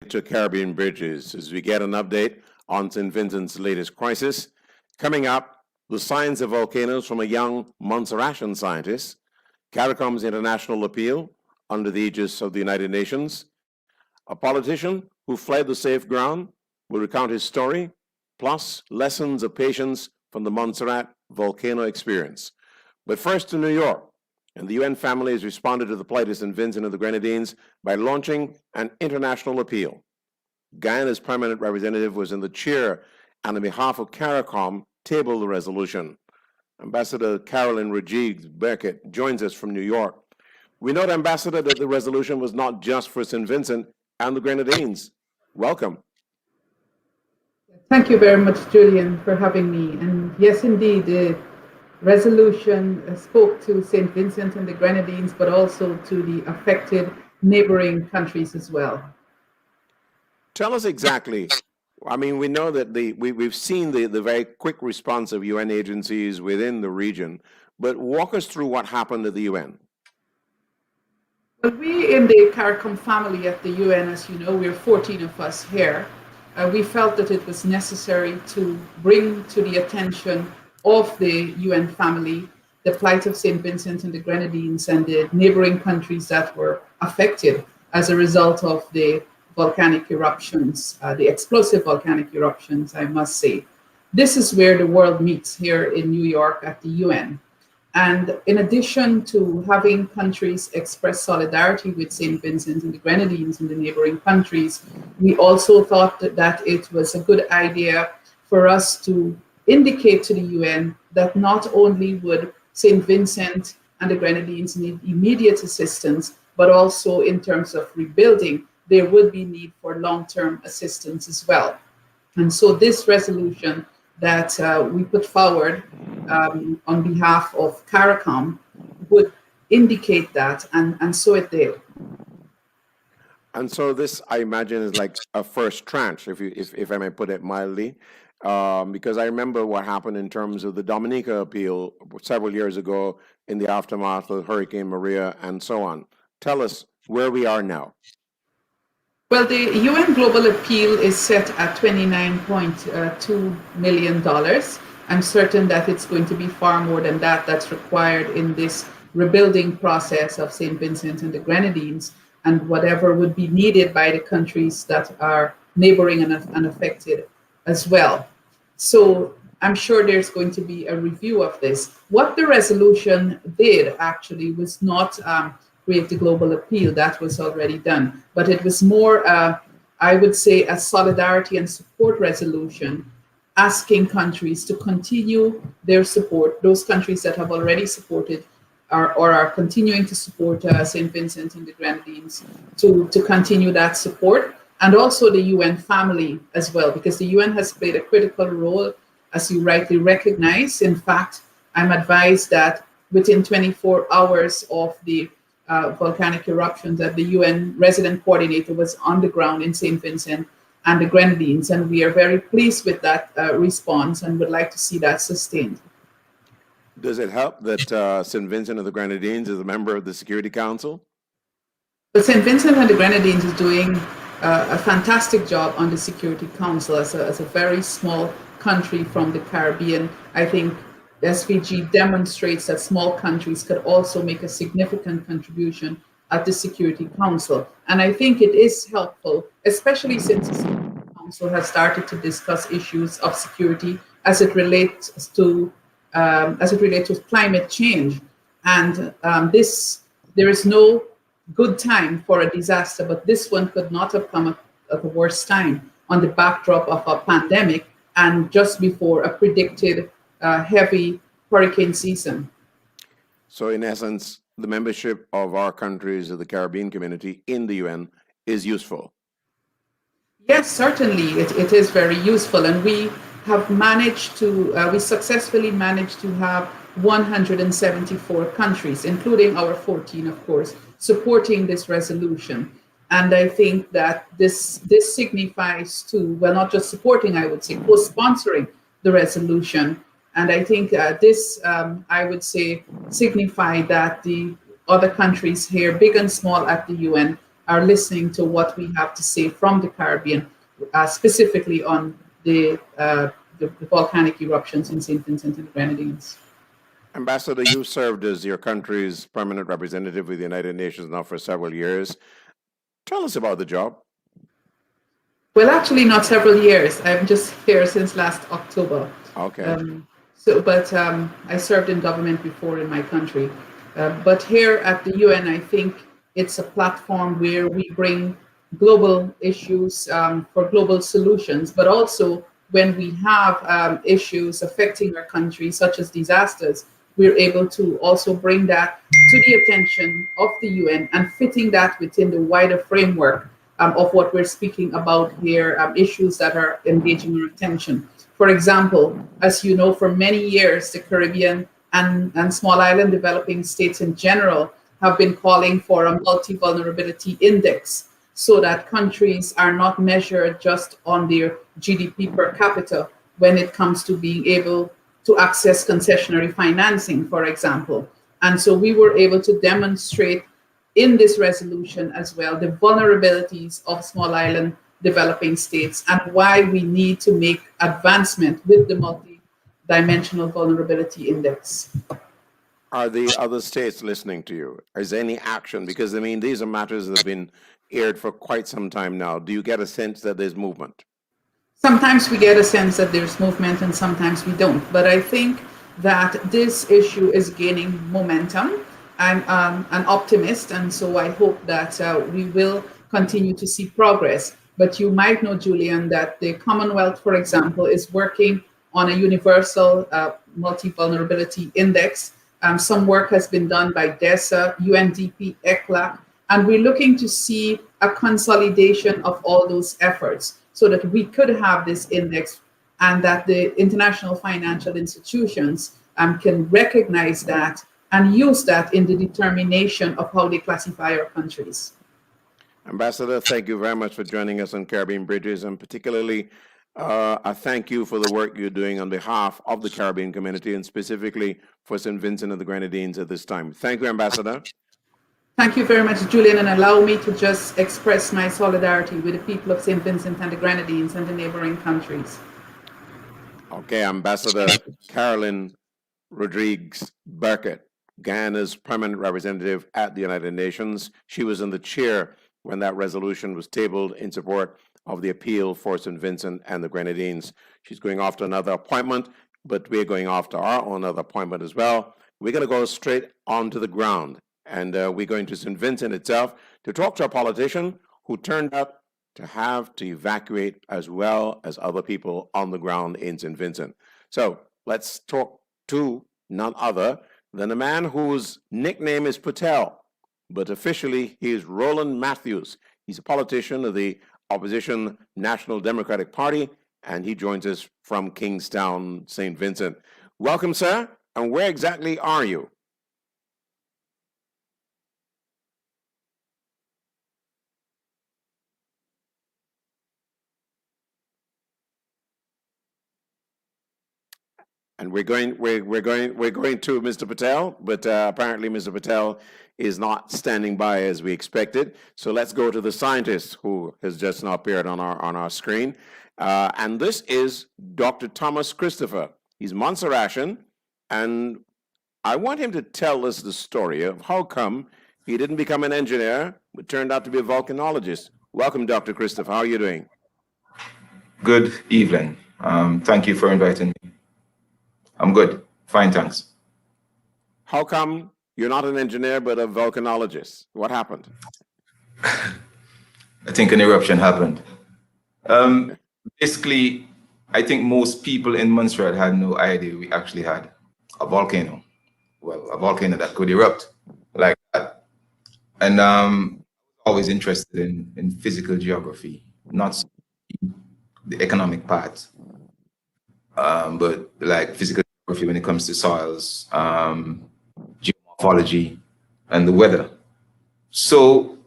to Caribbean Bridges as we get an update on St. Vincent's latest crisis. Coming up, the science of volcanoes from a young Montserratian scientist, CARICOM's international appeal under the aegis of the United Nations, a politician who fled the safe ground will recount his story, plus lessons of patience from the Montserrat volcano experience. But first to New York, and the UN family has responded to the plight of St. Vincent and the Grenadines by launching an international appeal. Guyana's permanent representative was in the chair and on behalf of CARICOM tabled the resolution. Ambassador Carolyn Rodriguez-Burkett joins us from New York. We note, Ambassador, that the resolution was not just for St. Vincent and the Grenadines. Welcome. Thank you very much, Julian, for having me. And yes, indeed, the resolution spoke to St. Vincent and the Grenadines, but also to the affected neighboring countries as well. Tell us exactly. I mean, we know that we've seen the very quick response of UN agencies within the region, but walk us through what happened at the UN. Well, we in the CARICOM family at the UN, as you know, we're 14 of us here. We felt that it was necessary to bring to the attention of the UN family the plight of St. Vincent and the Grenadines and the neighboring countries that were affected as a result of the volcanic eruptions, the explosive volcanic eruptions, I must say. This is where the world meets here in New York at the UN. And in addition to having countries express solidarity with St. Vincent and the Grenadines and the neighboring countries, we also thought that it was a good idea for us to indicate to the UN that not only would St. Vincent and the Grenadines need immediate assistance, but also in terms of rebuilding, there would be need for long-term assistance as well. And so this resolution that we put forward on behalf of CARICOM would indicate that, and so it did. And so this, I imagine, is like a first tranche, if I may put it mildly, because I remember what happened in terms of the Dominica appeal several years ago in the aftermath of Hurricane Maria and so on. Tell us where we are now. Well, the UN Global Appeal is set at $29.2 million. I'm certain that it's going to be far more than that that's required in this rebuilding process of St. Vincent and the Grenadines, and whatever would be needed by the countries that are neighboring and affected as well. So I'm sure there's going to be a review of this. What the resolution did actually was not create the global appeal. That was already done, but it was more, I would say, a solidarity and support resolution asking countries to continue their support, those countries that have already supported or are continuing to support St. Vincent and the Grenadines to continue that support, and also the UN family as well, because the UN has played a critical role, as you rightly recognize. In fact, I'm advised that within 24 hours of the volcanic eruptions, that the UN resident coordinator was on the ground in St. Vincent and the Grenadines, and we are very pleased with that response and would like to see that sustained. Does it help that St. Vincent and the Grenadines is a member of the Security Council? But St. Vincent and the Grenadines is doing a fantastic job on the Security Council as a very small country from the Caribbean. I think SVG demonstrates that small countries could also make a significant contribution at the Security Council. And I think it is helpful, especially since the Security Council has started to discuss issues of security as it relates to climate change. And there is no good time for a disaster, but this one could not have come at the worst time on the backdrop of a pandemic and just before a predicted heavy hurricane season. So in essence, the membership of our countries of the Caribbean community in the UN is useful. Yes, certainly it is very useful, and we have managed to, we successfully managed to have 174 countries, including our 14, of course, supporting this resolution. And I think that this signifies to, well, not just supporting, I would say, co-sponsoring the resolution. And I think this, I would say, signify that the other countries here, big and small at the UN, are listening to what we have to say from the Caribbean, specifically on the volcanic eruptions in St. Vincent and the Grenadines. Ambassador, you served as your country's permanent representative with the United Nations now for several years. Tell us about the job. Well, actually, not several years. I'm just here since last October. Okay. But I served in government before in my country. But here at the UN, I think it's a platform where we bring global issues for global solutions, but also when we have issues affecting our country, such as disasters, we're able to also bring that to the attention of the UN and fitting that within the wider framework of what we're speaking about here, issues that are engaging our attention. For example, as you know, for many years, the Caribbean and small island developing states in general have been calling for a multi-vulnerability index so that countries are not measured just on their GDP per capita when it comes to being able to access concessionary financing, for example. And so we were able to demonstrate in this resolution as well the vulnerabilities of small island developing states and why we need to make advancement with the multi-dimensional vulnerability index. Are the other states listening to you? Is there any action? Because, I mean, these are matters that have been aired for quite some time now. Do you get a sense that there's movement? Sometimes we get a sense that there's movement and sometimes we don't. But I think that this issue is gaining momentum. I'm an optimist, and so I hope that we will continue to see progress. But you might know, Julian, that the Commonwealth, for example, is working on a universal multi-vulnerability index. Some work has been done by DESA, UNDP, ECLAC, and we're looking to see a consolidation of all those efforts so that we could have this index and that the international financial institutions can recognize that and use that in the determination of how they classify our countries. Ambassador, thank you very much for joining us on Caribbean Bridges, and particularly I thank you for the work you're doing on behalf of the Caribbean community and specifically for St. Vincent and the Grenadines at this time. Thank you, Ambassador. Thank you very much, Julian, and allow me to just express my solidarity with the people of St. Vincent and the Grenadines and the neighboring countries. Okay, Ambassador Carolyn Rodriguez Burkett, Guyana's permanent representative at the United Nations. She was in the chair when that resolution was tabled in support of the appeal for St. Vincent and the Grenadines. She's going off to another appointment, but we're going off to our own other appointment as well. We're going to go straight onto the ground, and we're going to St. Vincent itself to talk to a politician who turned out to have to evacuate as well as other people on the ground in St. Vincent. So let's talk to none other than a man whose nickname is Patel, but officially he is Roland Matthews. He's a politician of the opposition National Democratic Party, and he joins us from Kingstown, St. Vincent. Welcome, sir, and where exactly are you? And we're going to Mr. Patel, but apparently Mr. Patel is not standing by as we expected. So let's go to the scientist who has just now appeared on our screen, and this is Dr. Thomas Christopher. He's Montserratian, and I want him to tell us the story of how come he didn't become an engineer but turned out to be a volcanologist. Welcome, Dr. Christopher. How are you doing? Good evening. Thank you for inviting me. I'm good. Fine, thanks. How come you're not an engineer but a volcanologist? What happened? I think an eruption happened. Basically, I think most people in Montserrat had no idea we actually had a volcano. Well, a volcano that could erupt like that. And always interested in physical geography, not the economic part, but like physical geography when it comes to soils, geomorphology, and the weather. So,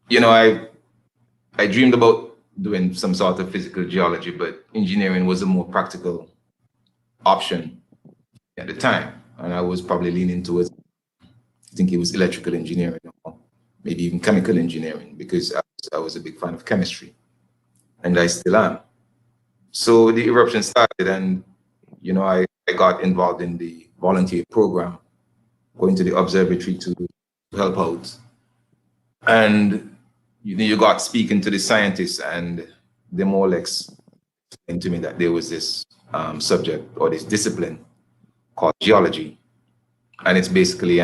you know, I dreamed about doing some sort of physical geology, but engineering was a more practical option at the time. And I was probably leaning towards, I think it was electrical engineering or maybe even chemical engineering, because I was a big fan of chemistry, and I still am. So the eruption started, and I got involved in the volunteer program, going to the observatory to help out. And you got speaking to the scientists, and they more or less explained to me that there was this subject or this discipline called geology, and it's basically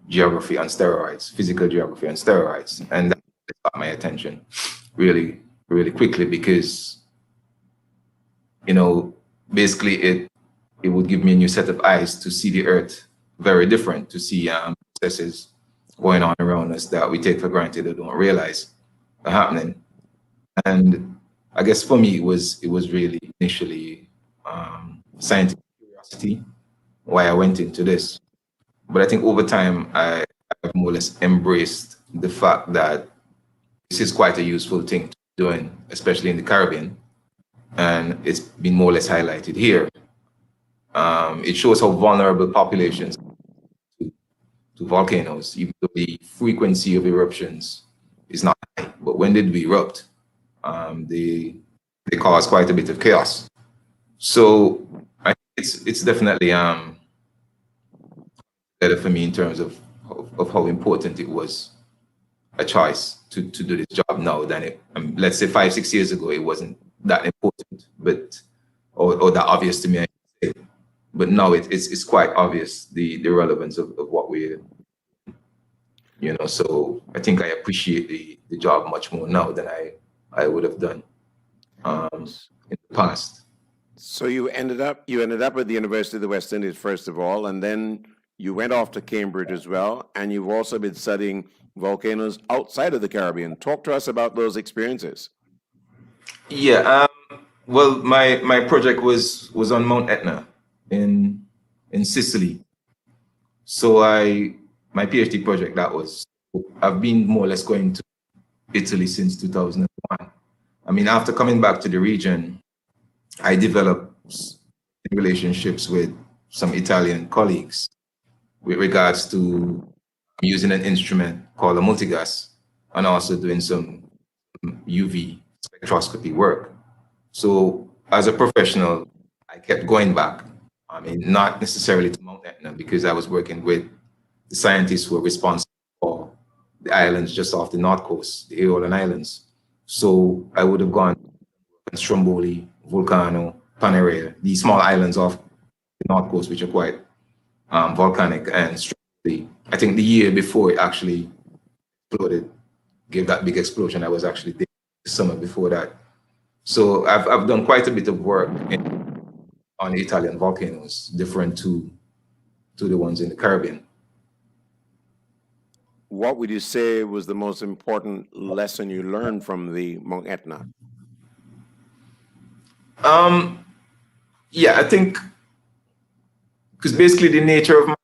geography on steroids, physical geography on steroids, and that got my attention really, really quickly, because basically it would give me a new set of eyes to see the Earth very different, to see processes going on around us that we take for granted or don't realize are happening. And I guess for me, it was really initially scientific curiosity why I went into this. But I think over time, I have more or less embraced the fact that this is quite a useful thing to be doing, especially in the Caribbean. And it's been more or less highlighted here. It shows how vulnerable populations are to volcanoes, even though the frequency of eruptions is not high. But when they do erupt, they cause quite a bit of chaos. So I think it's definitely better for me in terms of how important it was a choice to do this job now than it, let's say 5-6 years ago, it wasn't that important, but or that obvious to me. But now it's quite obvious the relevance of what we so I think I appreciate the job much more now than I would have done in the past. So you ended up at the University of the West Indies first of all, and then you went off to Cambridge as well, and you've also been studying volcanoes outside of the Caribbean. Talk to us about those experiences. Yeah, well, my project was on Mount Etna in Sicily. So my PhD project, I've been more or less going to Italy since 2001. I mean, after coming back to the region, I developed relationships with some Italian colleagues with regards to using an instrument called a multigas, and also doing some UV spectroscopy work. So as a professional, I kept going back. I mean, not necessarily to Mount Etna, because I was working with the scientists who were responsible for the islands just off the north coast, the Aeolian Islands. So I would have gone to Stromboli, Vulcano, Panarea, these small islands off the north coast, which are quite volcanic. And Stromboli, I think the year before it actually exploded, gave that big explosion, I was actually there the summer before that. So I've done quite a bit of work on the Italian volcanoes, different to the ones in the Caribbean. What would you say was the most important lesson you learned from the Mount Etna? Yeah, I think because basically the nature of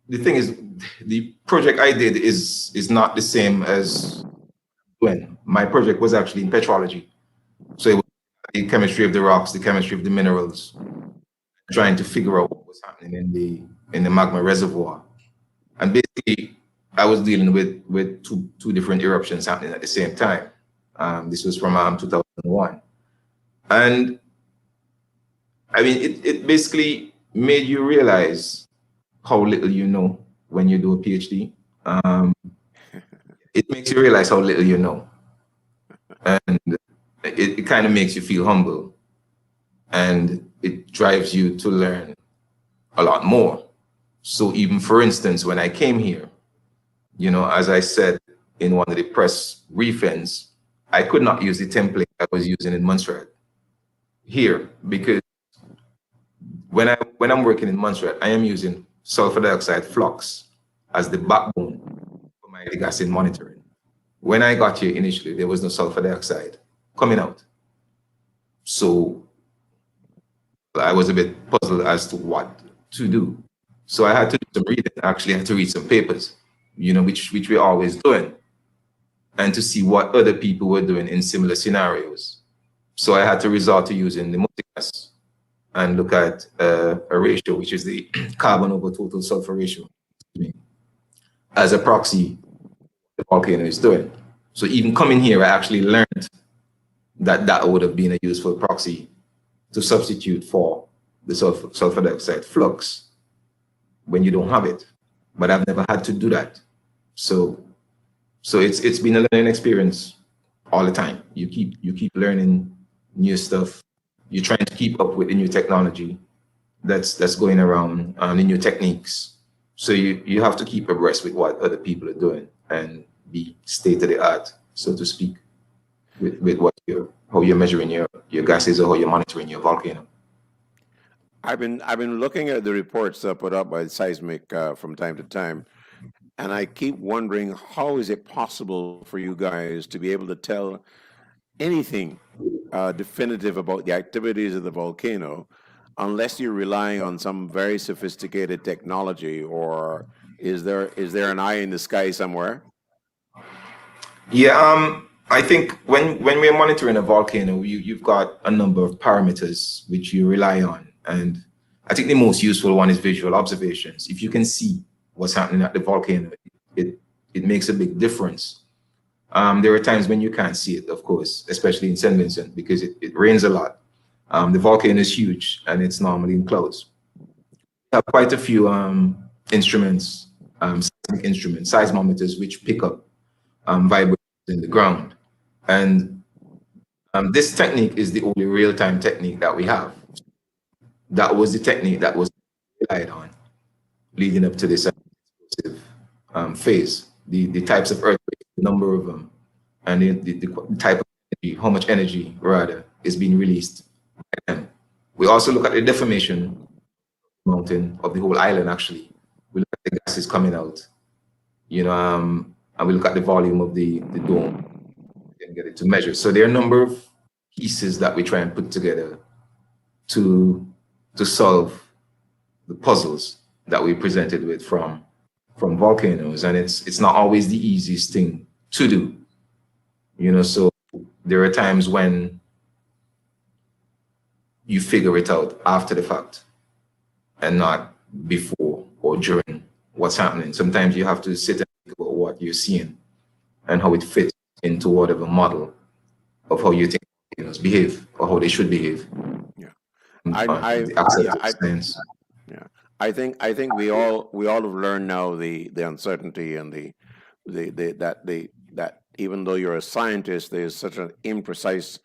the thing is, the project I did is not the same as when my project was actually in petrology. So it was the chemistry of the rocks, the chemistry of the minerals, trying to figure out what was happening in the magma reservoir. And basically, I was dealing with two different eruptions happening at the same time. This was from 2001. And I mean, it basically made you realize how little you know when you do a PhD. It makes you realize how little you know. And it kind of makes you feel humble. And it drives you to learn a lot more. So even, for instance, when I came here, as I said in one of the press briefings, I could not use the template I was using in Montserrat here, because when I'm working in Montserrat, I am using sulfur dioxide flux as the backbone for my gassing monitoring. When I got here initially, there was no sulfur dioxide coming out. So I was a bit puzzled as to what to do. So I had to do some reading. I actually had to read some papers, which we're always doing, and to see what other people were doing in similar scenarios. So I had to resort to using the multigas and look at a ratio, which is the carbon over total sulfur ratio, as a proxy the volcano is doing. So even coming here, I actually learned that that would have been a useful proxy to substitute for the sulfur dioxide flux when you don't have it. But I've never had to do that. So it's been a learning experience all the time. You keep learning new stuff. You're trying to keep up with the new technology that's going around, the new techniques. So you have to keep abreast with what other people are doing and be state of the art, so to speak, with what how you're measuring your gases or how you're monitoring your volcano. I've been looking at the reports put up by Seismic from time to time, and I keep wondering, how is it possible for you guys to be able to tell anything definitive about the activities of the volcano unless you're relying on some very sophisticated technology, or is there an eye in the sky somewhere? Yeah, I think when we're monitoring a volcano, you've got a number of parameters which you rely on, and I think the most useful one is visual observations. If you can see what's happening at the volcano, it makes a big difference. There are times when you can't see it, of course, especially in St Vincent because it rains a lot. The volcano is huge and it's normally in clouds. We have quite a few instruments, seismic instruments, seismometers, which pick up vibrations in the ground. And this technique is the only real-time technique that we have. That was the technique that was relied on leading up to this explosive phase. The types of earthquakes, the number of them, and the type of energy, how much energy rather is being released by them. We also look at the deformation mountain of the whole island. Actually, we look at the gases coming out, and we look at the volume of the dome and get it to measure. So there are a number of pieces that we try and put together to solve the puzzles that we presented with from volcanoes, and it's not always the easiest thing to do. So there are times when you figure it out after the fact and not before or during what's happening. Sometimes you have to sit and think about what you're seeing and how it fits into whatever model of how you think volcanoes behave or how they should behave. Yeah. The accepted science. Yeah, I think we all have learned now the uncertainty and that even though you're a scientist, there's such an imprecise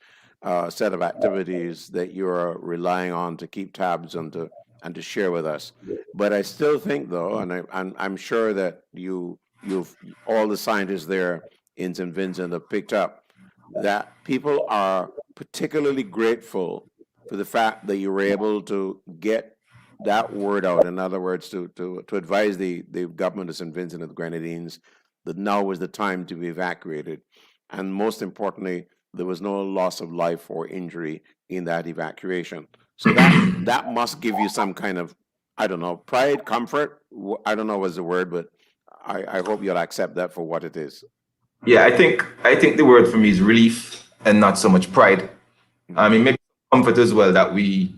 set of activities that you're relying on to keep tabs and to share with us. But I still think, though, and I'm sure that you've all the scientists there in St. Vincent have picked up that people are particularly grateful for the fact that you were able to get that word out. In other words, to advise the government of St. Vincent and the Grenadines that now was the time to be evacuated. And most importantly, there was no loss of life or injury in that evacuation. So that must give you some kind of, I don't know, pride, comfort. I don't know what's the word, but I hope you'll accept that for what it is. Yeah, I think the word for me is relief and not so much pride. I mean, maybe comfort as well that we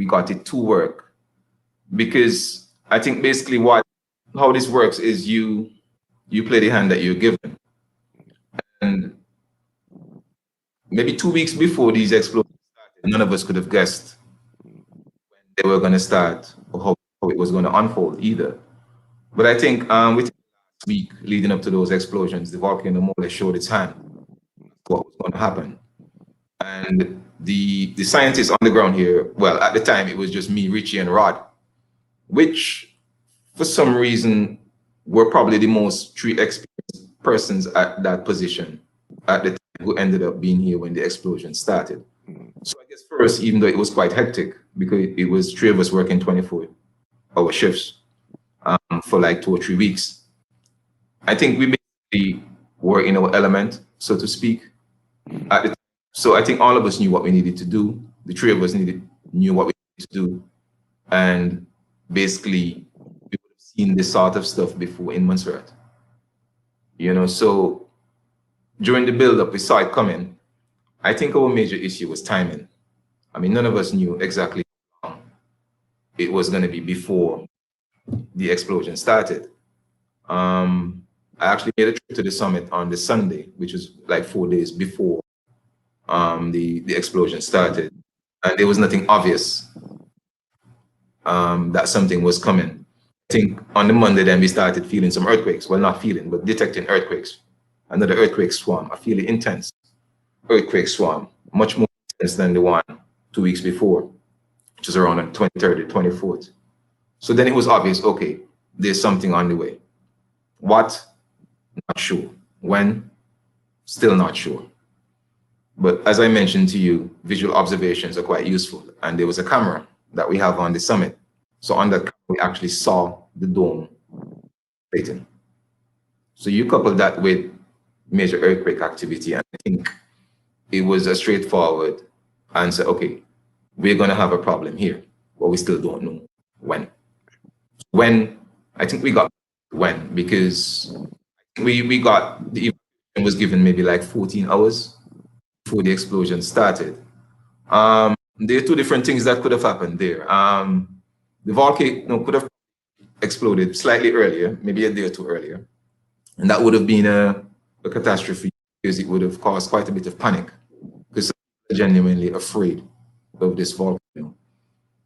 got it to work, because I think basically how this works is you play the hand that you're given, and maybe 2 weeks before these explosions started, none of us could have guessed when they were going to start or how it was going to unfold either. But I think within last week leading up to those explosions, the volcano more or less showed its hand what was going to happen. And the scientists on the ground here, well, at the time it was just me, Richie, and Rod, which for some reason were probably the most tree experienced persons at that position at the time, who ended up being here when the explosion started. So I guess first, even though it was quite hectic, because it was 3 of us working 24-hour shifts for like 2 or 3 weeks, I think we basically were in our element, so to speak, at the time. So I think all of us knew what we needed to do. The 3 of us knew what we needed to do. And basically, we would have seen this sort of stuff before in Montserrat. So during the build-up, we saw it coming. I think our major issue was timing. I mean, none of us knew exactly how long it was going to be before the explosion started. I actually made a trip to the summit on the Sunday, which was like 4 days before the explosion started, and there was nothing obvious that something was coming. I think on the Monday, then we started feeling some earthquakes. Well, not feeling, but detecting earthquakes. Another earthquake swarm, a fairly intense earthquake swarm, much more intense than the one 2 weeks before, which was around the 23rd, 24th. So then it was obvious, okay, there's something on the way. What? Not sure. When? Still not sure. But as I mentioned to you, visual observations are quite useful. And there was a camera that we have on the summit. So on that camera, we actually saw the dome rotating. So you couple that with major earthquake activity, and I think it was a straightforward answer. Okay, we're going to have a problem here, but we still don't know when. When, I think we got when, because we got, the evacuation was given maybe like 14 hours before the explosion started. There are two different things that could have happened there. The volcano could have exploded slightly earlier, maybe a day or two earlier, and that would have been a catastrophe, because it would have caused quite a bit of panic, because people are genuinely afraid of this volcano.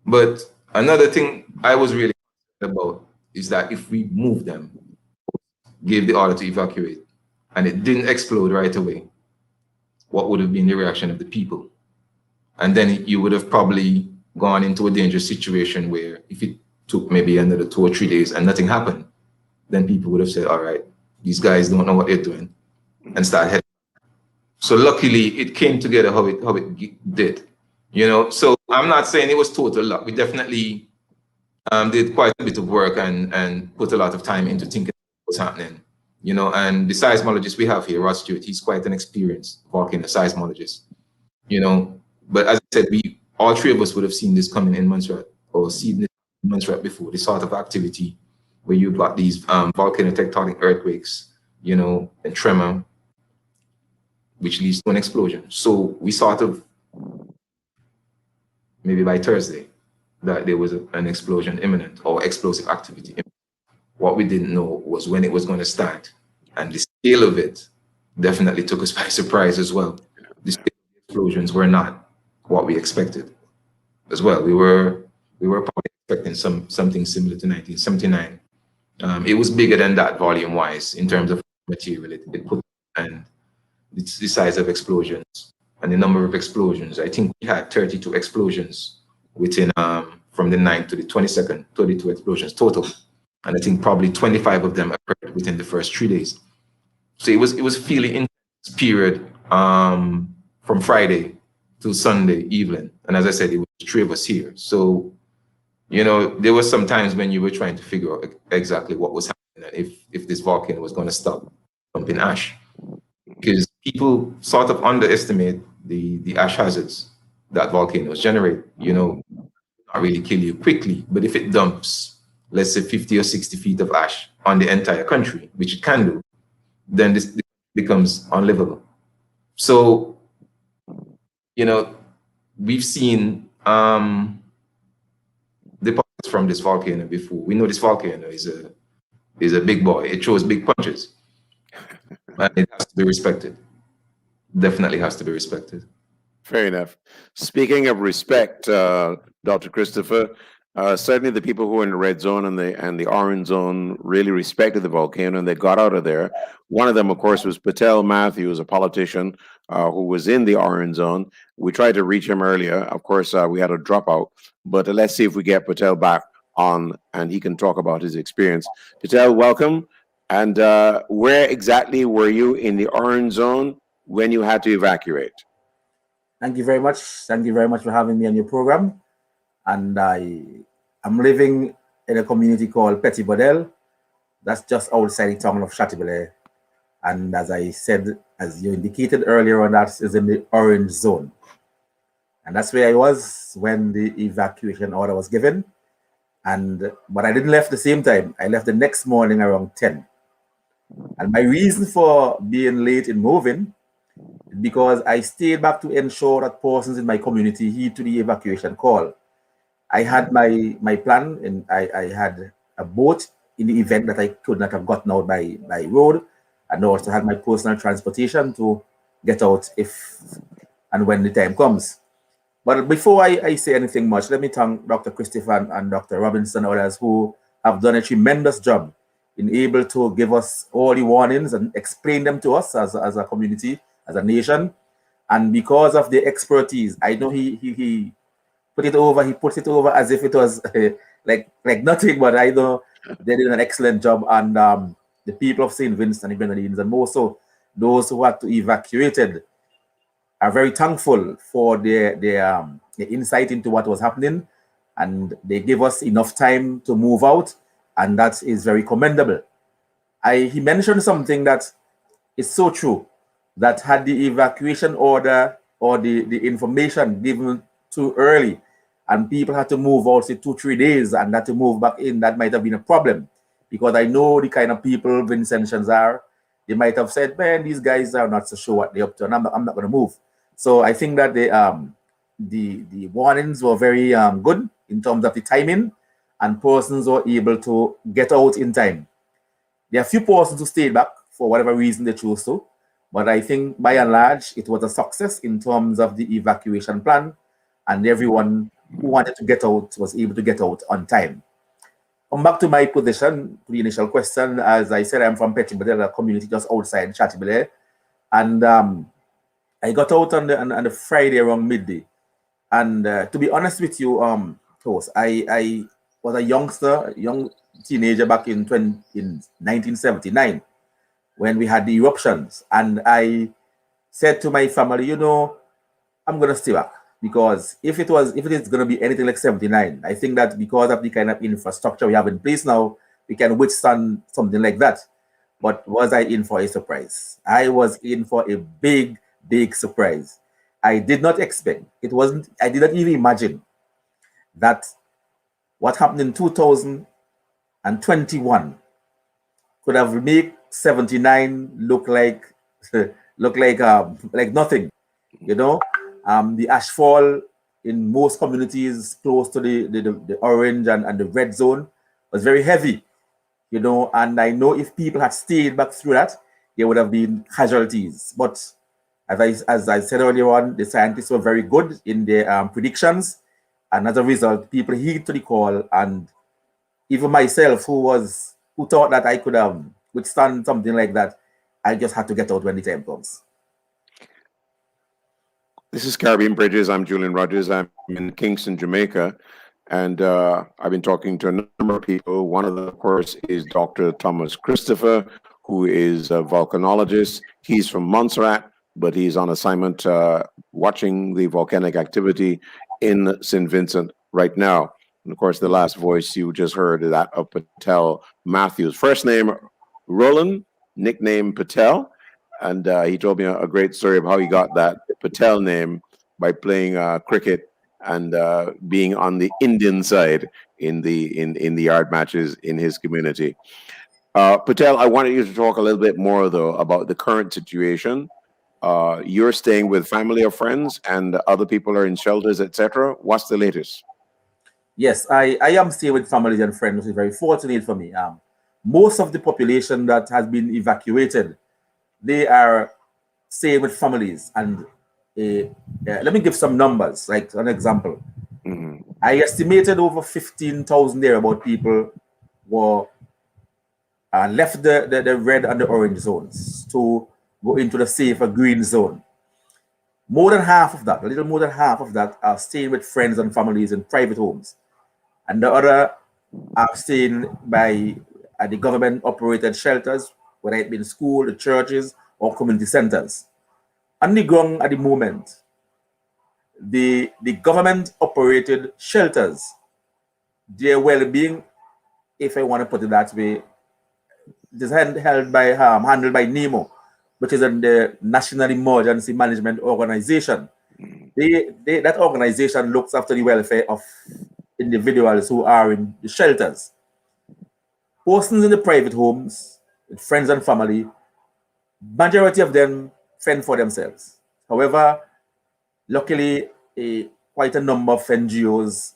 But another thing I was really concerned about is that if we moved them, gave the order to evacuate, and it didn't explode right away, what would have been the reaction of the people? And then you would have probably gone into a dangerous situation where if it took maybe another 2 or 3 days and nothing happened, then people would have said, all right, these guys don't know what they're doing, and start heading. So luckily it came together how it did, you know. So I'm not saying it was total luck. We definitely did quite a bit of work and put a lot of time into thinking what's happening, you know. And the seismologist we have here, Rod Stewart, he's quite an experienced volcano seismologist, you know. But as I said, all three of us would have seen this coming in Montserrat, or seen this in Montserrat before, the sort of activity where you've got these volcano tectonic earthquakes, you know, and tremor, which leads to an explosion. So we sort of, maybe by Thursday, that there was an explosion imminent, or explosive activity imminent. What we didn't know was when it was going to start. And the scale of it definitely took us by surprise as well. The scale of the explosions were not what we expected as well. We were probably expecting something similar to 1979. It was bigger than that volume-wise in terms of material it put, and the size of explosions and the number of explosions. I think we had 32 explosions within, from the 9th to the 22nd, 32 explosions total. And I think probably 25 of them occurred within the first 3 days. So it was fairly intense period from Friday to Sunday evening. And as I said, it was 3 of us here. So, you know, there were some times when you were trying to figure out exactly what was happening, if this volcano was going to stop dumping ash. Because people sort of underestimate the ash hazards that volcanoes generate. You know, not really kill you quickly, but if it dumps, let's say 50 or 60 feet of ash on the entire country, which it can do, then this becomes unlivable. So, you know, we've seen deposits from this volcano before. We know this volcano is a big boy. It throws big punches, and it has to be respected. Definitely has to be respected. Fair enough. Speaking of respect, Dr. Christopher, certainly the people who were in the red zone and the orange zone really respected the volcano, and they got out of there. One of them, of course, was Patel Matthews, a politician who was in the orange zone. We tried to reach him earlier. Of course, we had a dropout, but let's see if we get Patel back on and he can talk about his experience. Patel, welcome. And where exactly were you in the orange zone when you had to evacuate? Thank you very much. Thank you very much for having me on your program. And I'm living in a community called Petit Bodel. That's just outside the town of Chateaubriand. And as I said, as you indicated earlier on, that is in the orange zone. And that's where I was when the evacuation order was given. But I didn't left the same time. I left the next morning around 10. And my reason for being late in moving, because I stayed back to ensure that persons in my community heed to the evacuation call. I had my plan, and I had a boat in the event that I could not have gotten out by road, and also had my personal transportation to get out if and when the time comes. But before I say anything much, let me thank Dr. Christopher and Dr. Robinson and others who have done a tremendous job in able to give us all the warnings and explain them to us as a community, as a nation. And because of the expertise, I know he puts it over as if it was like nothing, but I know they did an excellent job. And the people of St. Vincent and the Grenadines, and more so those who had to evacuated, are very thankful for their insight into what was happening, and they gave us enough time to move out, and that is very commendable. He mentioned something that is so true, that had the evacuation order or the information given too early, and people had to move out, say 2-3 days, and had to move back in, that might have been a problem. Because I know the kind of people Vincentians are. They might have said, man, these guys are not so sure what they're up to, and I'm not going to move. So I think that the warnings were very good in terms of the timing, and persons were able to get out in time. There are a few persons who stayed back for whatever reason they chose to, but I think by and large it was a success in terms of the evacuation plan, and everyone who wanted to get out was able to get out on time. Come back to my position, to the initial question. As I said, I'm from Petitbodel, a community just outside Chatibele, and I got out on the Friday around midday. And to be honest with you, Toast, I was a young teenager back in 1979 when we had the eruptions. And I said to my family, you know, I'm going to stay back, because if it is going to be anything like 79, I think that because of the kind of infrastructure we have in place now, we can withstand something like that. But was I in for a surprise? I was in for a big surprise. I did not expect. I did not even imagine that what happened in 2021 could have made 79 look like nothing. You know, the ashfall in most communities close to the orange and the red zone was very heavy. You know, and I know if people had stayed back through that, there would have been casualties. But as I said earlier on, the scientists were very good in their predictions, and as a result, people heed to the call. And even myself, who thought that I could withstand something like that, I just had to get out when the time comes. This is Caribbean Bridges. I'm Julian Rogers. I'm in Kingston, Jamaica, and I've been talking to a number of people. One of them, of course, is Dr. Thomas Christopher, who is a volcanologist. He's from Montserrat, but he's on assignment watching the volcanic activity in St. Vincent right now. And of course, the last voice you just heard is that of Patel Matthews. First name, Roland, nickname Patel. And he told me a great story of how he got that Patel name by playing cricket and being on the Indian side in the yard matches in his community. Patel, I wanted you to talk a little bit more, though, about the current situation. You're staying with family or friends, and other people are in shelters, etc. What's the latest? Yes, I am staying with family and friends, which is very fortunate for me. Most of the population that has been evacuated, they are staying with families. And let me give some numbers, like an example. Mm-hmm. I estimated over 15,000 thereabout people were left the red and the orange zones to go into the safer green zone. More than half of that, a little more than half of that, are staying with friends and families in private homes. And the other are staying by the government-operated shelters, whether it be in school, the churches, or community centers. On the ground at the moment, the government-operated shelters, their well-being, if I want to put it that way, is handled by NEMO, which is the National Emergency Management Organization. That organization looks after the welfare of individuals who are in the shelters. Persons in the private homes, with friends and family, majority of them fend for themselves. However, luckily, quite a number of NGOs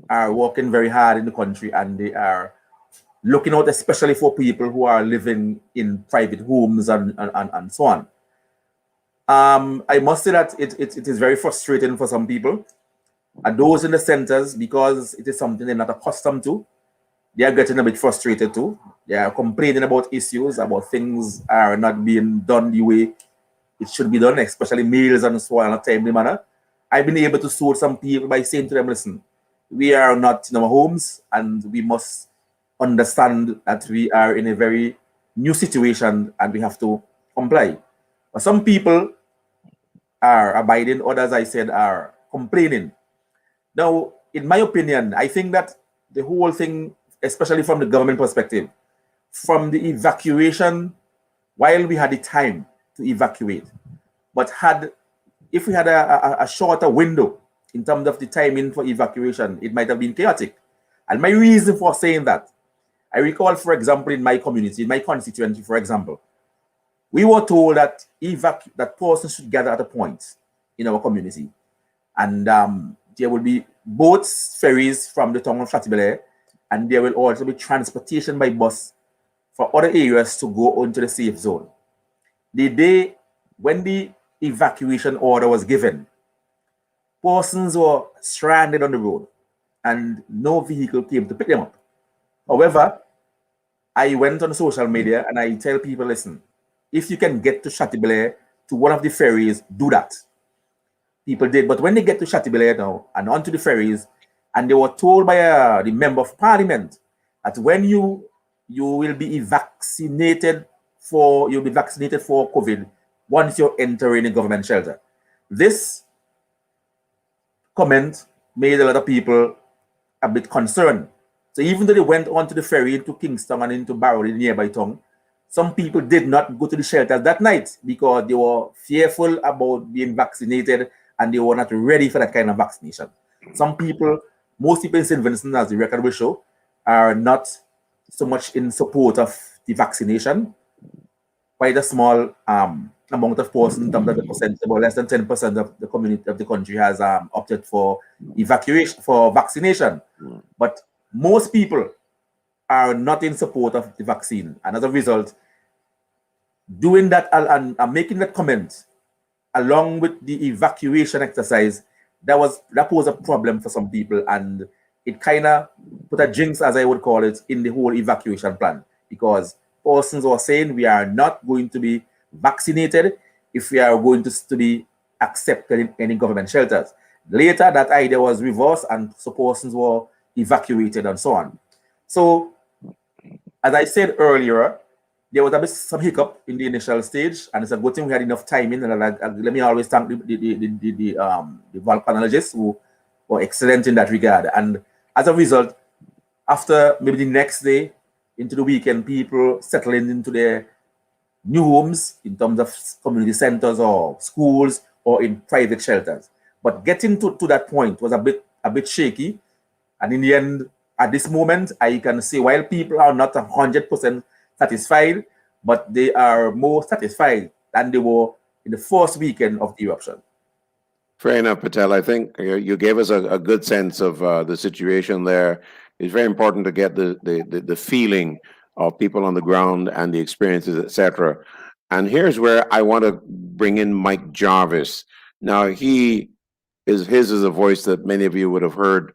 are working very hard in the country, and they are looking out especially for people who are living in private homes and so on. I must say that it is very frustrating for some people. And those in the centers, because it is something they're not accustomed to, they are getting a bit frustrated too. They are complaining about issues, about things are not being done the way it should be done, especially meals and so on in a timely manner. I've been able to soothe some people by saying to them, listen, we are not in our homes and we must understand that we are in a very new situation and we have to comply. But some people are abiding, others, I said, are complaining. Now, in my opinion, I think that the whole thing, especially from the government perspective, from the evacuation, while we had the time to evacuate, but if we had a shorter window in terms of the timing for evacuation, it might have been chaotic. And my reason for saying that, I recall, for example, in my community, in my constituency, for example, we were told that that persons should gather at a point in our community. And there will be boats, ferries from the town of Chateaubelair, and there will also be transportation by bus for other areas to go into the safe zone. The day when the evacuation order was given, persons were stranded on the road and no vehicle came to pick them up. However, I went on social media and I tell people, listen, if you can get to Chateaubelair to one of the ferries, do that. People did, but when they get to Chateaubelair now and onto the ferries, and they were told by the member of parliament that when you will be vaccinated for COVID once you're entering a government shelter. This comment made a lot of people a bit concerned. So even though they went onto the ferry into Kingston and into Barrow, the nearby town, some people did not go to the shelters that night because they were fearful about being vaccinated and they were not ready for that kind of vaccination. Most people in St Vincent, as the record will show, are not so much in support of the vaccination. Quite a small amount of persons, in terms of the percentage, about less than 10% of the community of the country has opted for vaccination. But most people are not in support of the vaccine, and as a result, doing that and making that comment along with the evacuation exercise, that posed a problem for some people, and it kind of put a jinx, as I would call it, in the whole evacuation plan, because persons were saying we are not going to be vaccinated if we are going to be accepted in any government shelters. Later, that idea was reversed and so persons were evacuated and so on. So, as I said earlier, there was some hiccup in the initial stage, and it's a good thing we had enough time in. And let me always thank the volcanologists who were excellent in that regard. And as a result, after maybe the next day into the weekend, people settling into their new homes in terms of community centers or schools or in private shelters. But getting to that point was a bit shaky. And in the end, at this moment, I can say while people are not 100% satisfied, but they are more satisfied than they were in the first weekend of the eruption. Fair enough, Patel. I think you gave us a good sense of the situation there. It's very important to get the feeling of people on the ground and the experiences, etc. And here's where I want to bring in Mike Jarvis. Now, his is a voice that many of you would have heard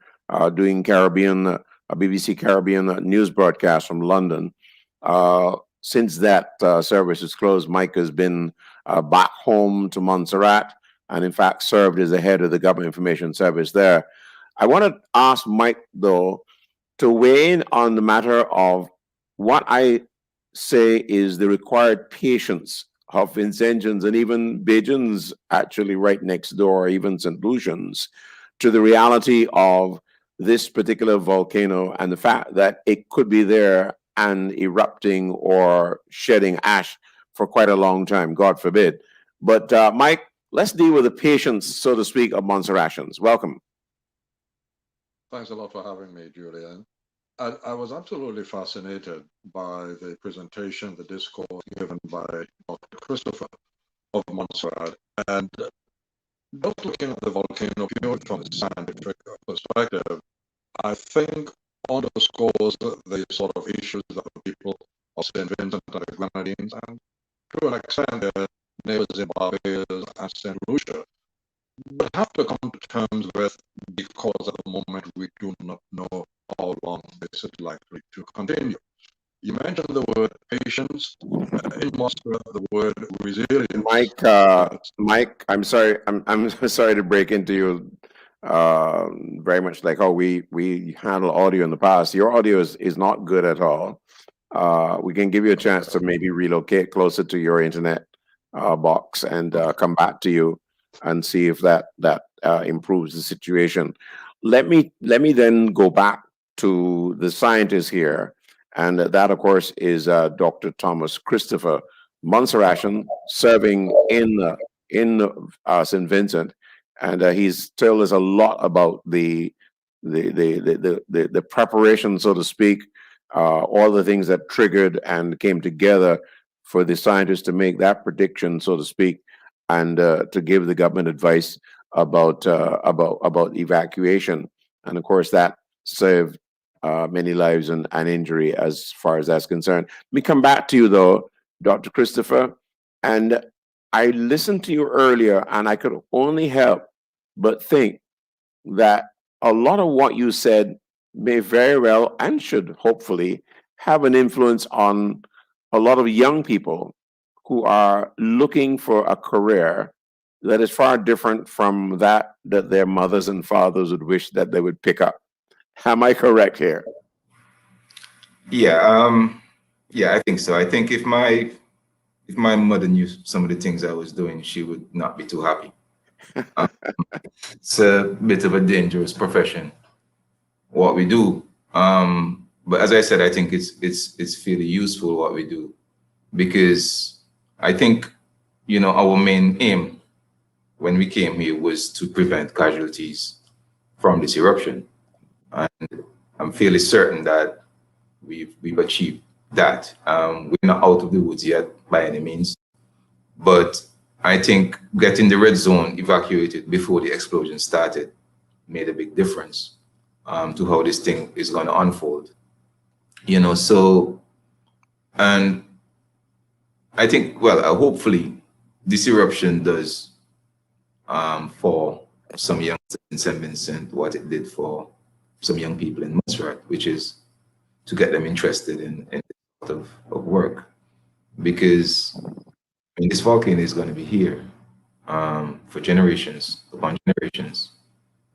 doing Caribbean, a BBC Caribbean news broadcast from London. Since that service is closed, Mike has been back home to Montserrat and in fact served as the head of the Government Information Service there. I want to ask Mike, though, to weigh in on the matter of what I say is the required patience of Vincentians and even Bajans, actually right next door, even St. Lucians, to the reality of this particular volcano and the fact that it could be there and erupting or shedding ash for quite a long time, God forbid. But Mike, let's deal with the patience, so to speak, of Montserratians. Welcome. Thanks a lot for having me, Julian. I was absolutely fascinated by the presentation, the discourse given by Dr. Christopher of Montserrat. And just looking at the volcano purely from a scientific perspective, I think underscores the sort of issues that the people of St. Vincent and the Grenadines, and to an extent their neighbors in Barbados and St. Lucia, but have to come to terms with, because at the moment we do not know how long this is likely to continue. You mentioned the word patience. In Montserrat, the word resilience. Mike, I'm sorry. I'm sorry to break into you. Very much like how we handle audio in the past. Your audio is not good at all. We can give you a chance to maybe relocate closer to your internet box and come back to you and see if that improves the situation. Let me then go back to the scientist here, and that of course is Dr. Thomas Christopher Montserratian, serving in St. Vincent, and he's told us a lot about the preparation, so to speak, all the things that triggered and came together for the scientists to make that prediction, so to speak, and to give the government advice about evacuation. And of course, that saved many lives and injury as far as that's concerned. Let me come back to you though, Dr. Christopher. And I listened to you earlier, and I could only help but think that a lot of what you said may very well and should hopefully have an influence on a lot of young people who are looking for a career that is far different from that their mothers and fathers would wish that they would pick up. Am I correct here? Yeah, yeah, I think so. I think if my mother knew some of the things I was doing, she would not be too happy. It's a bit of a dangerous profession, what we do. But as I said, I think it's fairly useful what we do, because I think, you know, our main aim when we came here was to prevent casualties from this eruption. And I'm fairly certain that we've achieved that. We're not out of the woods yet by any means, but I think getting the red zone evacuated before the explosion started made a big difference to how this thing is going to unfold. You know, so, and I think, well, hopefully this eruption does for some youngsters in St. Vincent what it did for some young people in Montserrat, which is to get them interested in this sort of work. Because I mean, this volcano is going to be here for generations upon generations,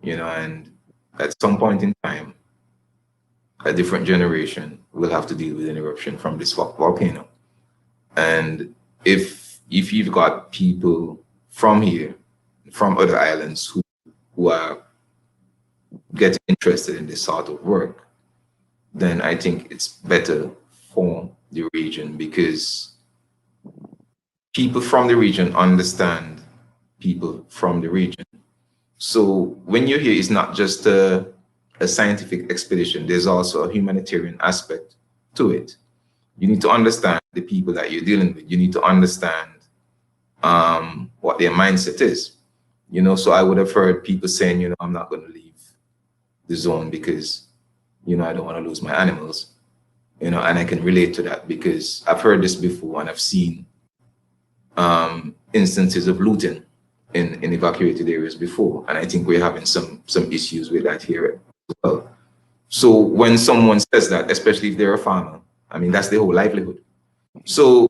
you know, and at some point in time, a different generation will have to deal with an eruption from this volcano. And if you've got people from here, from other islands who are getting interested in this sort of work, then I think it's better for the region, because people from the region understand people from the region. So when you're here, it's not just a scientific expedition, there's also a humanitarian aspect to it. You need to understand the people that you're dealing with. You need to understand what their mindset is. You know, so I would have heard people saying, you know, I'm not going to leave the zone because, you know, I don't want to lose my animals. You know, and I can relate to that because I've heard this before, and I've seen instances of looting in evacuated areas before. And I think we're having some issues with that here as well. So when someone says that, especially if they're a farmer, I mean, that's their whole livelihood. So,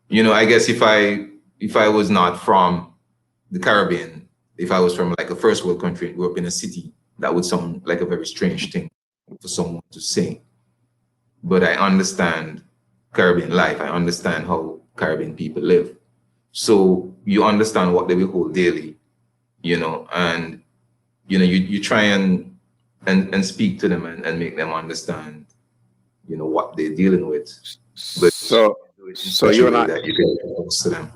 you know, I guess if I was not from the Caribbean, if I was from like a first world country and grew up in a city, that would sound like a very strange thing for someone to say. But I understand Caribbean life. I understand how Caribbean people live. So you understand what they will hold daily, you know, and, you know, you try and speak to them and make them understand, you know, what they're dealing with. But so you're not that you can talk to them.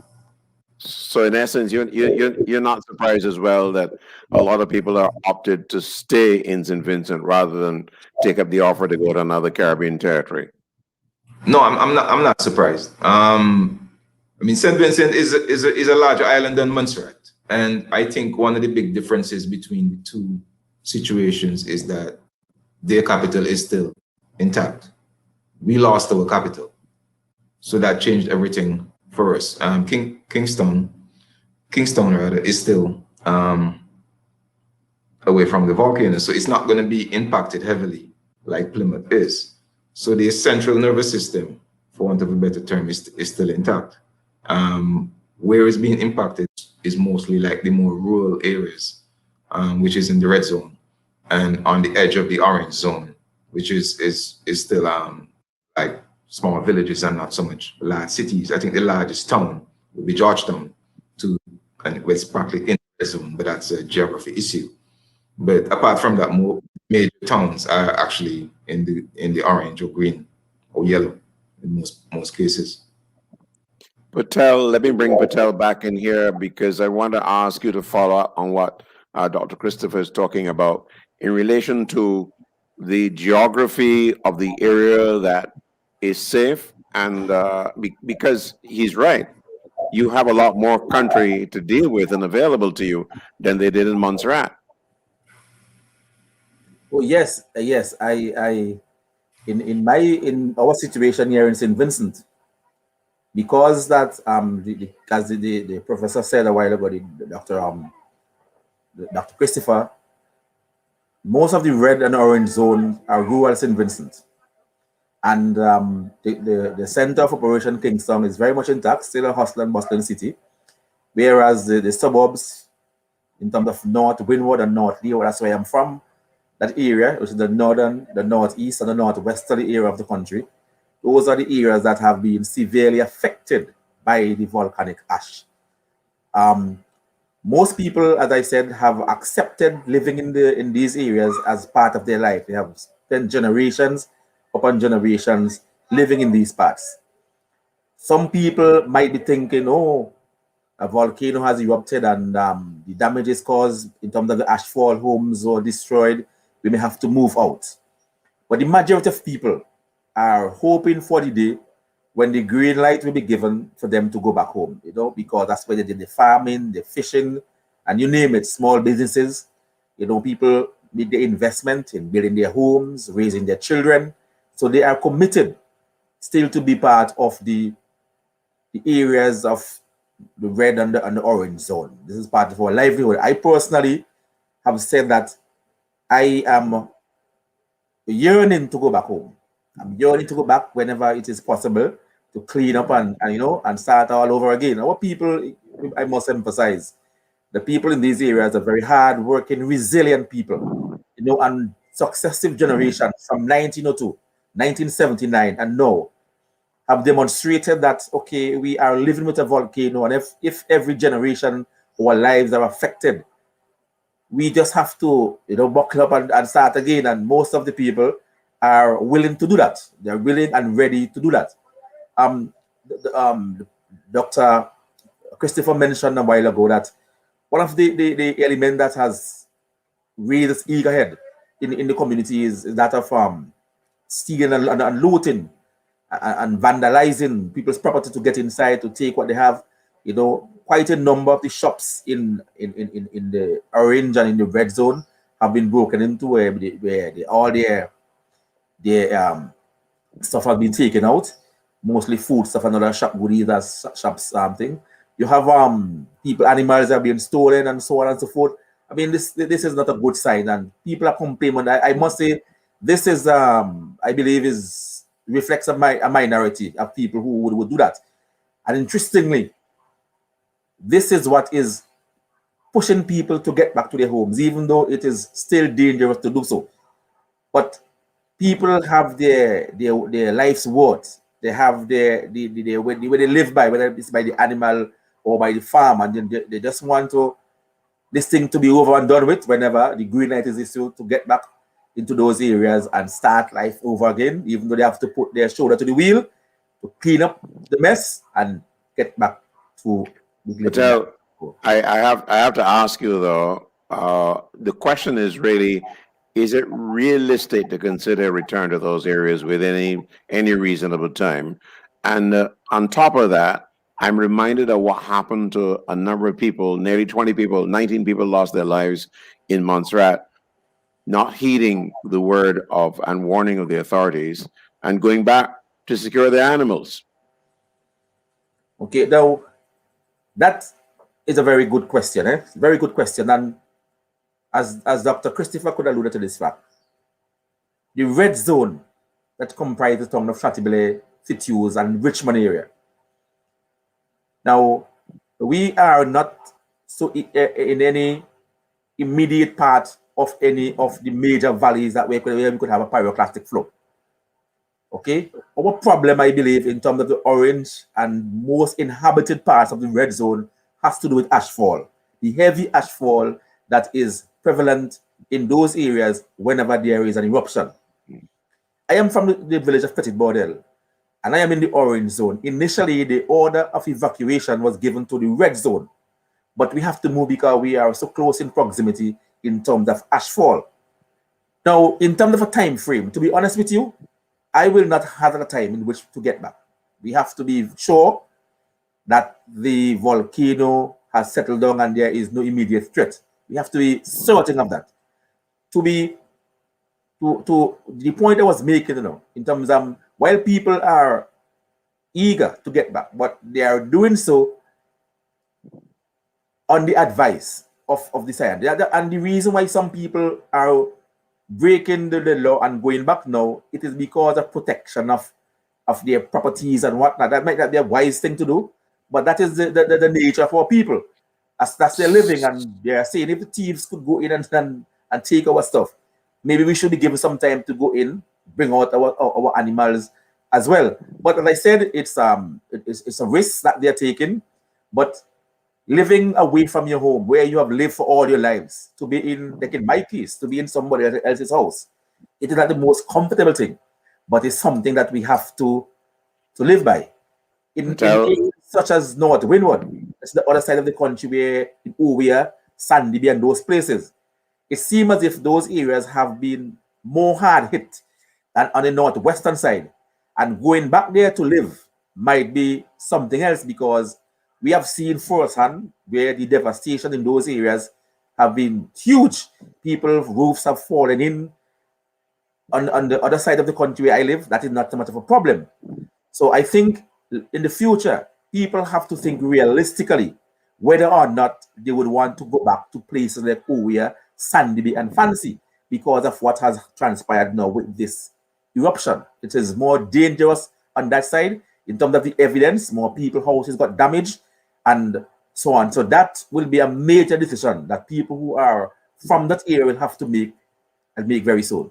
So in essence, you're not surprised as well that a lot of people are opted to stay in St. Vincent rather than take up the offer to go to another Caribbean territory. No, I'm not surprised. I mean, St. Vincent is a larger island than Montserrat, and I think one of the big differences between the two situations is that their capital is still intact. We lost our capital. So that changed everything for us. Kingston rather, is still away from the volcano. So it's not going to be impacted heavily like Plymouth is. So the central nervous system, for want of a better term, is still intact. Where it's being impacted is mostly like the more rural areas, which is in the red zone, and on the edge of the orange zone, which is still like small villages and not so much large cities. I think the largest town will be Georgetown, and it's practically in the red zone, but that's a geography issue. But apart from that, more major towns are actually in the orange or green or yellow in most cases. Patel, let me bring Patel back in here because I want to ask you to follow up on what Dr. Christopher is talking about in relation to the geography of the area that is safe, and because he's right, you have a lot more country to deal with and available to you than they did in Montserrat. Oh yes, yes. In our situation here in St Vincent, because that as the professor said a while ago, Dr. Christopher, most of the red and orange zones are rural St Vincent, and the center of operation Kingston is very much intact, still a hustle and bustling city, whereas the suburbs, in terms of North Windward and North Leo, that's where I'm from, that area, which is the northern, the northeast, and the northwesterly area of the country, those are the areas that have been severely affected by the volcanic ash. Most people, as I said, have accepted living in these areas as part of their life. They have spent generations upon generations living in these parts. Some people might be thinking, oh, a volcano has erupted and the damage is caused in terms of the ashfall, homes or destroyed, we may have to move out. But the majority of people are hoping for the day when the green light will be given for them to go back home, because that's where they did the farming, the fishing, and you name it, small businesses. People made the investment in building their homes, raising their children. So they are committed still to be part of the areas of the red and the orange zone. This is part of our livelihood. I personally have said that I am yearning to go back home. I'm yearning to go back whenever it is possible to clean up and start all over again. Our people, I must emphasize, the people in these areas are very hard-working, resilient people, and successive generations from 1902, 1979, and now have demonstrated that, okay, we are living with a volcano, and if every generation our lives are affected, we just have to, buckle up and start again. And most of the people are willing to do that. They're willing and ready to do that. Dr. Christopher mentioned a while ago that one of the elements that has raised its eager head in the community is that of stealing and looting and vandalizing people's property to get inside, to take what they have. Quite a number of the shops in the orange and in the red zone have been broken into, where all their stuff has been taken out, mostly food stuff and other shop goodies, as shops thing. You have people, animals are being stolen and so on and so forth. I mean, this is not a good sign, and people are complaining. I must say, this is I believe reflects a minority of people who would do that. And interestingly, this is what is pushing people to get back to their homes, even though it is still dangerous to do so. But people have their life's worth. They have their way they live by, whether it's by the animal or by the farm, and they just want this thing to be over and done with whenever the green light is issued, to get back into those areas and start life over again, even though they have to put their shoulder to the wheel to clean up the mess and get back to. Patel, I have to ask you though. The question is really: is it realistic to consider a return to those areas within any reasonable time? And on top of that, I'm reminded of what happened to a number of people. Nearly 20 people, 19 people lost their lives in Montserrat. not heeding the word of and warning of the authorities and going back to secure their animals? Okay, now that is a very good question, very good question. And as Dr. Christopher could allude to this fact, the red zone that comprises the town of Chateaubelair, Fituse, and Richmond area. Now, we are not so in any immediate part of any of the major valleys that where we could have a pyroclastic flow. Okay, our problem, I believe, in terms of the orange and most inhabited parts of the red zone has to do with ashfall, the heavy ashfall that is prevalent in those areas whenever there is an eruption. I am from the village of Petit Bordel, and I am in the orange zone. Initially, the order of evacuation was given to the red zone, but we have to move because we are so close in proximity in terms of ashfall. Now, in terms of a time frame, to be honest with you, I will not have a time in which to get back. We have to be sure that the volcano has settled down and there is no immediate threat. We have to be certain of that. To the point I was making, in terms of while people are eager to get back, but they are doing so on the advice of the science. And the reason why some people are breaking the law and going back now, it is because of protection of their properties and whatnot. That might not be a wise thing to do, but that is the nature of our people. That's their living, and they are saying if the thieves could go in and take our stuff, maybe we should be given some time to go in, bring out our animals as well. But as I said, it's a risk that they're taking, but living away from your home where you have lived for all your lives, to be in, like in my case, to be in somebody else's house, it is not the most comfortable thing, but it's something that we have to live by. In areas such as North Windward, it's the other side of the country where in Owia, Sandy Bay, and those places, it seems as if those areas have been more hard hit than on the northwestern side. And going back there to live might be something else, because we have seen firsthand where the devastation in those areas have been huge. People's roofs have fallen in. On the other side of the country where I live, that is not so much of a problem. So I think in the future, people have to think realistically whether or not they would want to go back to places like Owia, Sandy Bay, and Fancy because of what has transpired now with this eruption. It is more dangerous on that side in terms of the evidence. More people, houses got damaged, and so on. So that will be a major decision that people who are from that area will have to make very soon.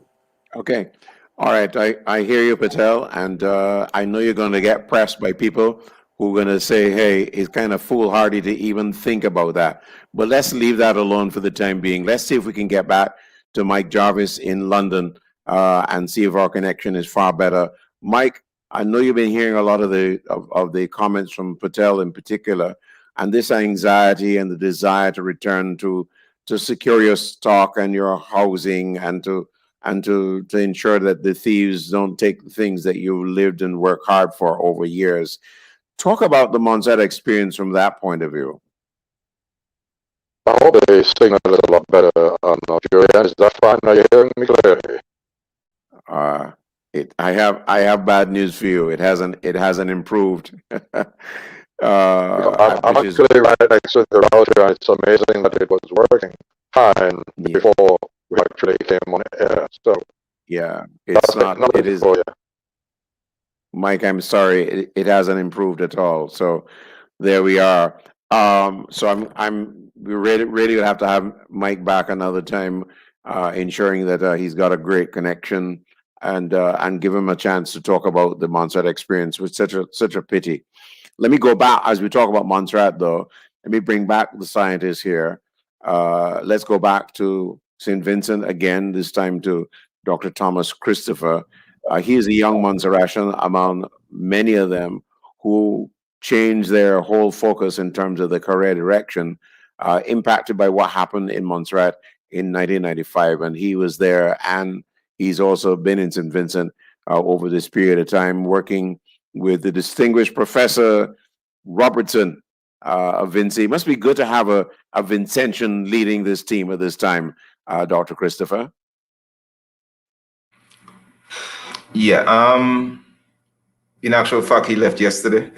Okay. All right. I hear you, Patel. And I know you're going to get pressed by people who are going to say, hey, it's kind of foolhardy to even think about that. But let's leave that alone for the time being. Let's see if we can get back to Mike Jarvis in London and see if our connection is far better. Mike, I know you've been hearing a lot of the comments from Patel in particular, and this anxiety and the desire to return to secure your stock and your housing and to ensure that the thieves don't take the things that you lived and worked hard for over years. Talk about the Montserrat experience from that point of view. I hope the signal is a lot better on your end. Is that fine? Are you hearing me clearly? I have bad news for you. It hasn't improved. I'm actually right next to the router, and it's amazing that it was working fine before we actually came on air. So yeah, it's not. It is. Mike, I'm sorry, it hasn't improved at all. So there we are. So we really have to have Mike back another time, ensuring that he's got a great connection and give him a chance to talk about the Montserrat experience, which is such a pity. Let me go back as we talk about Montserrat, though. Let me bring back the scientists here. Let's go back to St. Vincent again, this time to Dr. Thomas Christopher. He is a young Montserratian among many of them who changed their whole focus in terms of the career direction, impacted by what happened in Montserrat in 1995. And he was there, and he's also been in St. Vincent over this period of time, working with the distinguished Professor Robertson of Vinci. It must be good to have a Vincentian leading this team at this time, Dr. Christopher. Yeah. In actual fact, he left yesterday,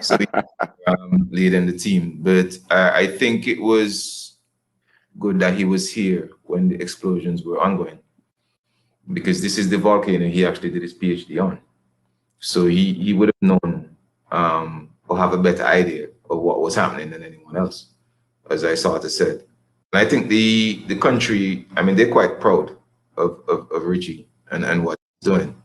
so he's leading the team. But I think it was good that he was here when the explosions were ongoing, because this is the volcano he actually did his PhD on. So he would have known or have a better idea of what was happening than anyone else, as I sort of said. And I think the country, I mean, they're quite proud of Richie and what he's doing,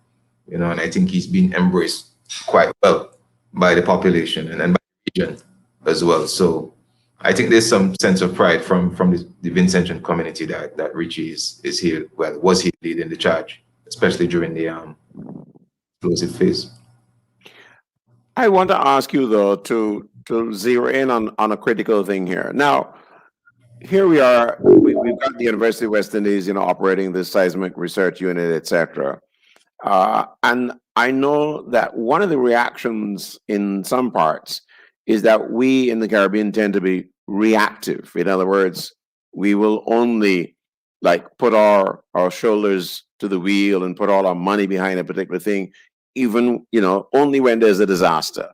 you know, and I think he's been embraced quite well by the population and by the region as well. So I think there's some sense of pride from the Vincentian community that Richie is here, well, was here leading the charge, especially during the explosive phase. I want to ask you though to zero in on a critical thing here. Now, here we are. We've got the University of West Indies, you know, operating this seismic research unit, etc. And I know that one of the reactions in some parts is that we in the Caribbean tend to be reactive. In other words, we will only like put our shoulders to the wheel and put all our money behind a particular thing, even, you know, only when there's a disaster.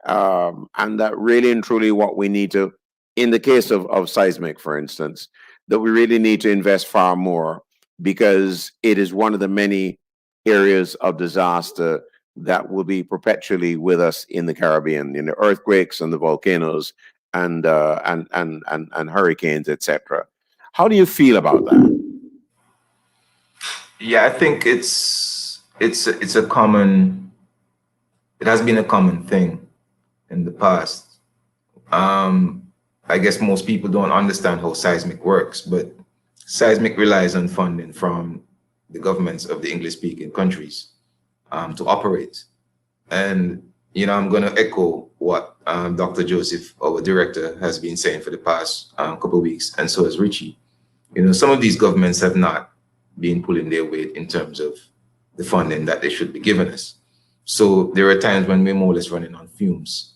And that really and truly what we need to, in the case of seismic, for instance, that we really need to invest far more, because it is one of the many areas of disaster that will be perpetually with us in the Caribbean, in the earthquakes and the volcanoes and hurricanes, etc. How do you feel about that? Yeah, I think it's a common. It has been a common thing in the past. I guess most people don't understand how seismic works, but seismic relies on funding from the governments of the English-speaking countries to operate. And, you know, I'm going to echo what Dr. Joseph, our director, has been saying for the past couple of weeks, and so has Richie. You know, some of these governments have not been pulling their weight in terms of the funding that they should be giving us. So there are times when we're more or less running on fumes.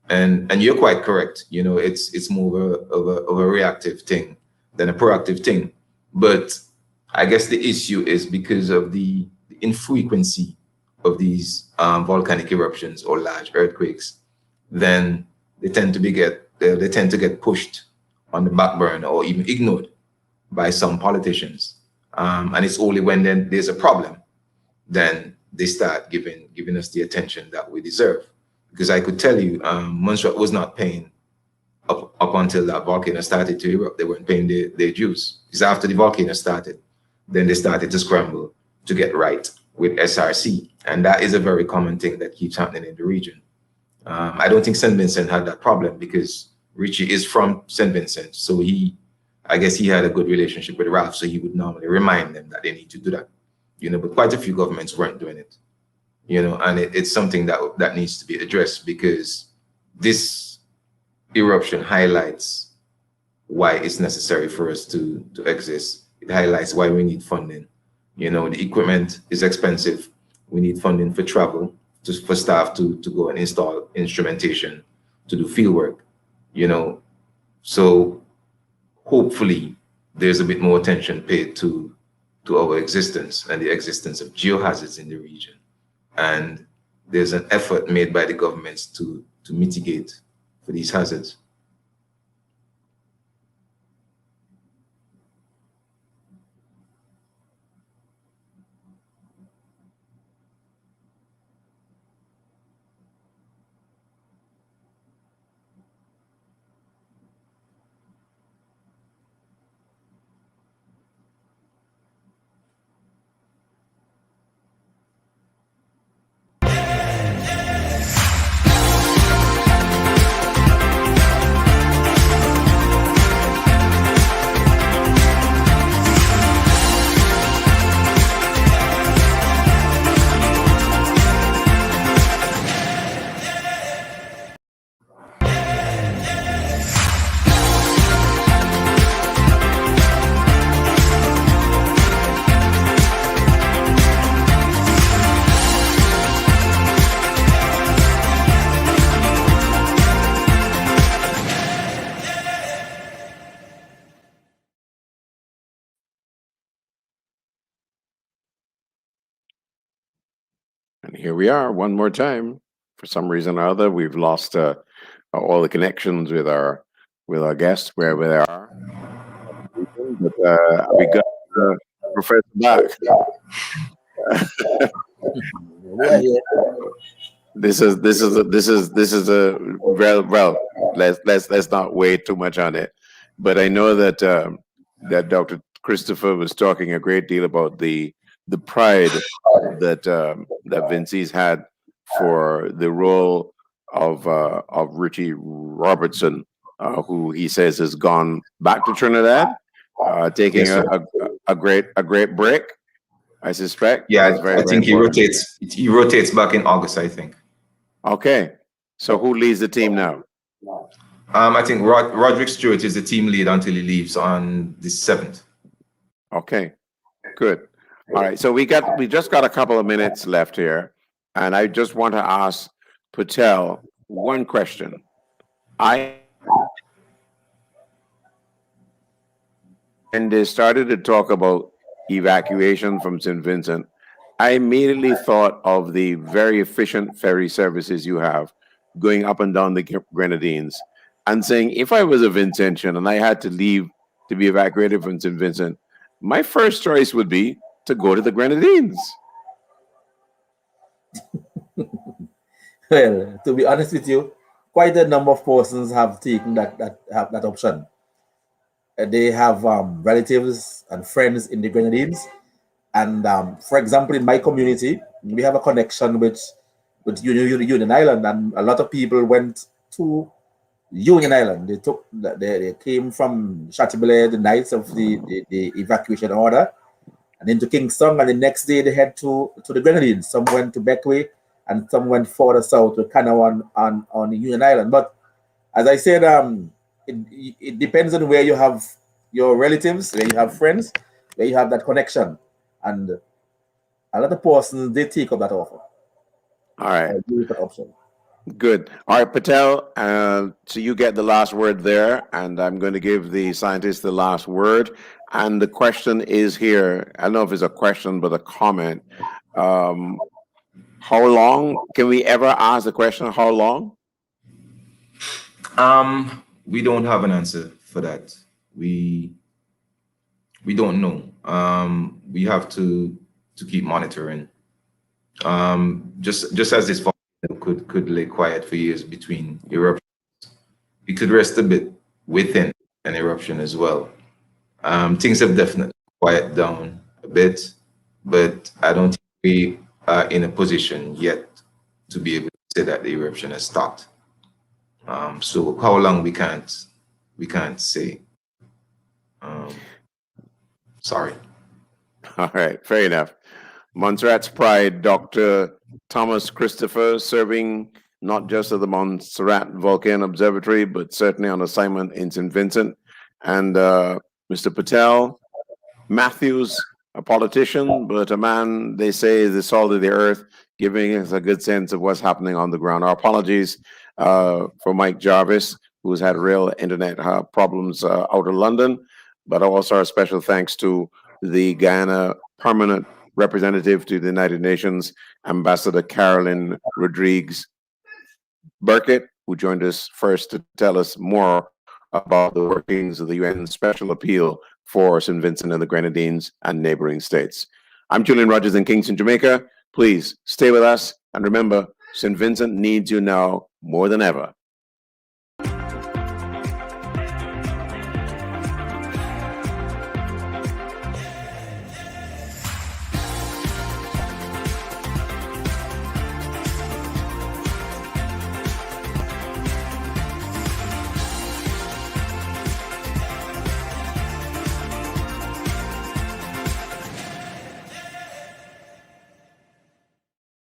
And you're quite correct. You know, it's more of a reactive thing than a proactive thing. But I guess the issue is because of the infrequency of these volcanic eruptions or large earthquakes, then they tend to get pushed on the back burner or even ignored by some politicians. And it's only when then there's a problem, then they start giving us the attention that we deserve. Because I could tell you, Montserrat was not paying up until that volcano started to erupt. They weren't paying their dues. Because after the volcano started, then they started to scramble to get right with SRC. And that is a very common thing that keeps happening in the region. I don't think St. Vincent had that problem because Richie is from St. Vincent. So I guess he had a good relationship with Ralph. So he would normally remind them that they need to do that. You know, but quite a few governments weren't doing it. You know, and it's something that needs to be addressed, because this eruption highlights why it's necessary for us to exist. It highlights why we need funding. You know, the equipment is expensive. We need funding for travel, for staff to go and install instrumentation, to do field work, you know. So hopefully there's a bit more attention paid to our existence and the existence of geohazards in the region. And there's an effort made by the governments to mitigate for these hazards. Here we are one more time. For some reason or other, we've lost all the connections with our guests wherever they are. But we got Professor back. This is a well. Let's not wait too much on it. But I know that that Dr. Christopher was talking a great deal about the pride that that Vincey's had for the role of Richie Robertson, who he says has gone back to Trinidad, taking Yes, a great break. I suspect. Yeah, That's very, I very think important. he rotates back in August, I think. Okay, so who leads the team now? I think Roderick Stewart is the team lead until he leaves on the 7th. Okay, good. All right, so we just got a couple of minutes left here, and I just want to ask Patel one question. When they started to talk about evacuation from St. Vincent, I immediately thought of the very efficient ferry services you have going up and down the Grenadines, and saying, if I was a Vincentian and I had to leave to be evacuated from St. Vincent, my first choice would be to go to the Grenadines. Well, to be honest with you, quite a number of persons have taken that option. They have relatives and friends in the Grenadines, and for example, in my community, we have a connection with Union Island, and a lot of people went to Union Island. They came from Chateaubriand the nights of the evacuation order, and into Kingston, and the next day they head to the Grenadines. Some went to Beckway, and some went further south to Canoa on Union Island. But as I said, it depends on where you have your relatives, where you have friends, where you have that connection, and a lot of persons they take up that offer. All right. Option. Good. All right, Patel, so you get the last word there, and I'm going to give the scientist the last word. And the question is here, I don't know if it's a question, but a comment. How long? Can we ever ask the question, how long? We don't have an answer for that. We don't know. We have to keep monitoring. Just as this volcano could lay quiet for years between eruptions, it could rest a bit within an eruption as well. Things have definitely quieted down a bit, but I don't think we are in a position yet to be able to say that the eruption has stopped. So how long we can't say. Sorry. All right, fair enough. Montserrat's Pride, Dr. Thomas Christopher, serving not just at the Montserrat Volcano Observatory, but certainly on assignment in St. Vincent. And Mr. Patel Matthews, a politician, but a man, they say, is the salt of the earth, giving us a good sense of what's happening on the ground. Our apologies for Mike Jarvis, who's had real internet problems out of London, but also our special thanks to the Guyana Permanent Representative to the United Nations, Ambassador Carolyn Rodriguez Burkett, who joined us first to tell us more about the workings of the UN Special Appeal for St. Vincent and the Grenadines and neighboring states. I'm Julian Rogers in Kingston, Jamaica. Please stay with us, and remember, St. Vincent needs you now more than ever.